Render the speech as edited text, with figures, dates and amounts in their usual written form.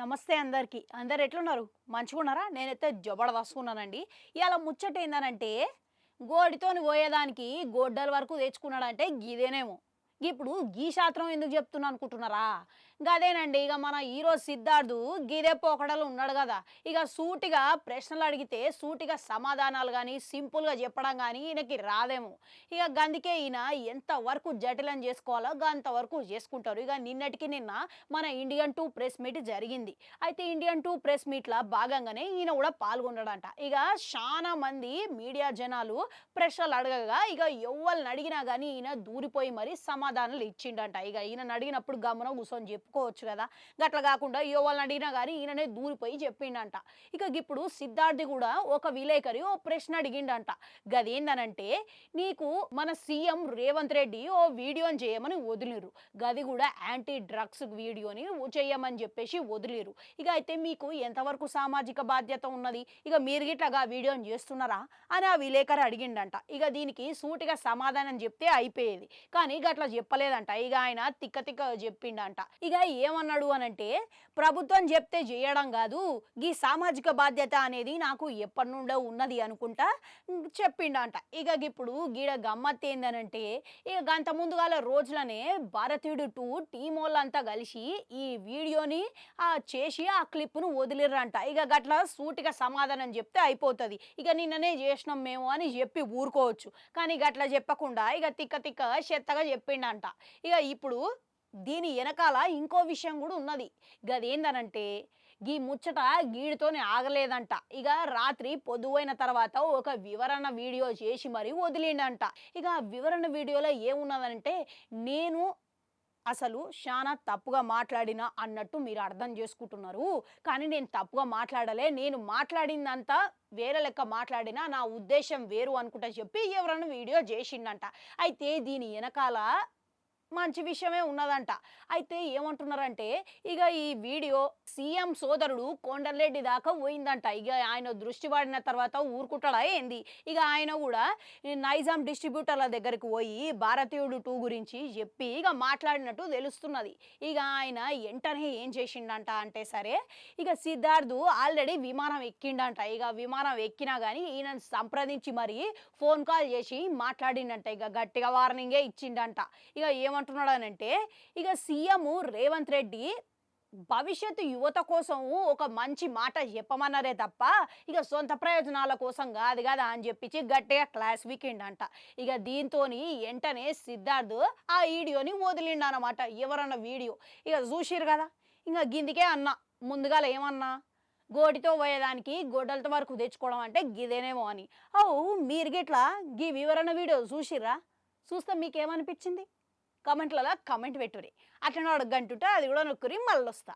నమస్తే అందరికీ. అందరు ఎట్లున్నారు? మంచిగున్నారా? నేనైతే జబర్దస్తుగున్నానండి. ఇయాల ముచ్చట ఏందనంటే, గోడితోని పోయేదానికి గొడ్డల వరకు తెచ్చుకున్నాడంటే గిదేనేమో. ఇప్పుడు గీ శాస్త్రం ఎందుకు చెప్తున్నా అనుకుంటున్నారా? గదేనండి ఇక మన హీరో సిద్ధార్థు గిదే పోకడలు ఉన్నాడు కదా. ఇక సూటిగా ప్రశ్నలు అడిగితే సూటిగా సమాధానాలు కానీ సింపుల్గా చెప్పడం కానీ ఈయనకి రాదేమో. ఇక గందుకే ఈయన ఎంతవరకు జటిలం చేసుకోవాలో అంతవరకు చేసుకుంటారు. ఇక నిన్నటికి నిన్న మన ఇండియన్ 2 ప్రెస్ మీట్ జరిగింది. అయితే ఇండియన్ 2 ప్రెస్ మీట్లో భాగంగానే ఈయన కూడా పాల్గొన్నాడంట. ఇక చాలా మంది మీడియా జనాలు ప్రశ్నలు అడగగా ఇక ఎవ్వరిని అడిగినా కానీ ఈయన దూరిపోయి మరి సమాధానాలు ఇచ్చిండంట. ఇక ఈయనను అడిగినప్పుడు గమ్మున కూర్చొని చెప్పుకోవచ్చు కదా. గట్ల కాకుండా ఎవరిని అడిగినా కానీ ఈయననే దూరిపోయి చెప్పిండంట. ఇక ఇప్పుడు సిద్ధార్థి కూడా ఒక విలేకరి ఓ ప్రశ్న అడిగిండంట. గదేందనంటే, నీకు మన సీఎం రేవంత్ రెడ్డి ఓ వీడియోని చేయమని వదిలిరు, గది కూడా యాంటీ డ్రగ్స్ వీడియోని చేయమని చెప్పేసి వదిలిరు. ఇక అయితే మీకు ఎంతవరకు సామాజిక బాధ్యత ఉన్నది, ఇక మీరు గిట్లాగా వీడియోని చేస్తున్నారా అని ఆ విలేకరి అడిగిండంట. ఇక దీనికి సూటిగా సమాధానం చెప్తే అయిపోయేది, కానీ గట్లా చెప్పలేదంట. ఇక ఆయన తిక్క తిక్క చెప్పిండంట. ఇక ఏమన్నాడు అనంటే, ప్రభుత్వం చెప్తే చేయడం కాదు, ఈ సామాజిక బాధ్యత అనేది నాకు ఎప్పటి నుండో ఉన్నది అనుకుంటా చెప్పిండంట. ఇక ఇప్పుడు గీడ గమ్మత్ ఏందనంటే, ఇక గంత ముందుగాల రోజులనే భారతీయుడు 2 టీం వాళ్ళంతా కలిసి ఈ వీడియోని చేసి ఆ క్లిప్ను వదిలిర్రంట. ఇక గట్లా సూటిగా సమాధానం చెప్తే అయిపోతుంది, ఇక నిన్ననే చేసినాం మేము అని చెప్పి ఊరుకోవచ్చు. కానీ గట్లా చెప్పకుండా ఇక తిక్క తిక్క చెత్తగా చెప్పిండంట. ఇక ఇప్పుడు దీని వెనకాల ఇంకో విషయం కూడా ఉన్నది. గదేందనంటే, గీ ముచ్చట గీడితోనే ఆగలేదంట. ఇక రాత్రి పొద్దుపోయిన తర్వాత ఒక వివరణ వీడియో చేసి మరీ వదిలిండంట. ఇక వివరణ వీడియోలో ఏమున్నదంటే, నేను అసలు చాలా తప్పుగా మాట్లాడినా అన్నట్టు మీరు అర్థం చేసుకుంటున్నారు, కానీ నేను తప్పుగా మాట్లాడలే, నేను మాట్లాడిందంతా వేరే లెక్క మాట్లాడినా, నా ఉద్దేశం వేరు అనుకుంటా చెప్పి ఎవరన్నా వీడియో చేసిండంట. అయితే దీని వెనకాల మంచి విషయమే ఉన్నదంట. అయితే ఏమంటున్నారంటే, ఇక ఈ వీడియో సీఎం సోదరుడు కొండరెడ్డి దాకా పోయిందంట. ఇక ఆయన దృష్టి పడిన తర్వాత ఊరుకుంటాడా ఏంది. ఇక ఆయన కూడా నైజాం డిస్ట్రిబ్యూటర్ల దగ్గరికి పోయి భారతీయుడు 2 గురించి చెప్పి ఇక మాట్లాడినట్టు తెలుస్తున్నది. ఇక ఆయన వెంటనే ఏం చేసిండంట అంటే, సరే ఇక సిద్ధార్థు ఆల్రెడీ విమానం ఎక్కిండంట. ఇక విమానం ఎక్కినా కానీ ఈయనను సంప్రదించి మరి ఫోన్ కాల్ చేసి మాట్లాడిండంట. ఇక గట్టిగా వార్నింగే ఇచ్చిండంట. ఇక ఏమంటున్నాడు అనంటే, ఇక సీఎం రేవంత్ రెడ్డి భవిష్యత్తు యువత కోసం ఒక మంచి మాట చెప్పమన్నారే తప్ప ఇక సొంత ప్రయోజనాల కోసం కాదు కదా అని చెప్పించి గట్టిగా క్లాస్ వీకిండంట. ఇక దీంతో వెంటనే సిద్ధార్థ్ ఆ వీడియోని వదిలిండనమాట. ఎవరన్న వీడియో ఇక చూసిరు కదా. ఇంకా గిందికే అన్నా, ముందుగా ఏమన్నా, గోటితో పోయేదానికి గొడ్డలతో వరకు తెచ్చుకోవడం అంటే గిదేనేమో అని. మీరు గిట్లా గీ వివరణ వీడియో చూసిర్రా? చూస్తే మీకేమనిపించింది? కమెంట్లలో కమెంట్ పెట్టుర్రి. అట్లనే అడగంటుంటే అది కూడా నొక్కురి, మళ్ళీ వస్తా.